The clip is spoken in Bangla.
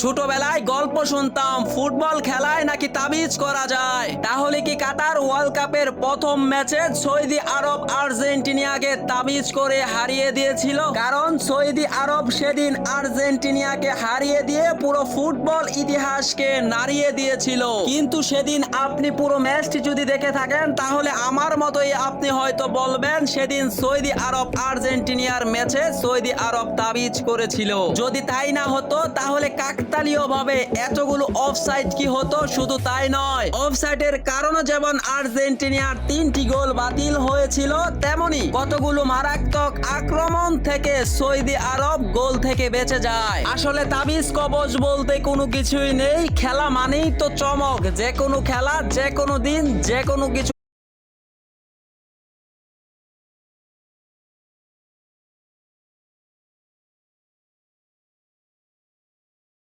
ছোটবেলায় গল্প শুনতাম ফুটবল খেলায় নাকি তাবিজ করা যায়। তাহলে কি কাতার ওয়ার্ল্ড কাপের প্রথম ম্যাচে সৌদি আরব আর্জেন্টিনাকে তাবিজ করে হারিয়ে দিয়েছিল? কারণ সৌদি আরব সেদিন আর্জেন্টিনাকে হারিয়ে দিয়ে পুরো ফুটবল ইতিহাসকে নাড়িয়ে দিয়েছিল। কিন্তু সেদিন আপনি পুরো ম্যাচটি যদি দেখে থাকেন তাহলে আমার মতোই আপনি হয়তো বলবেন সেদিন সৌদি আরব আর্জেন্টিনার ম্যাচে সৌদি আরব তাবিজ করেছিল। যদি তাই না হতো তাহলে কাকতালীয় ভাবে এতগুলো অফসাইড কি হতো? শুধু তাই নয়, অফসাইডের কারণে যেমন আর্জেন্টিনার 3টি গোল বাতিল হয়েছিল, তেমনি কতগুলো মারাত্মক আক্রমণ থেকে সৌদি আরব গোল থেকে বেঁচে যায়। আসলে তাবিজ কবজ বলতে কোনো কিছুই নেই, খেলা মানেই তো চমক। যে কোনো খেলা, যে কোনো দিন, যে কোনো কিছু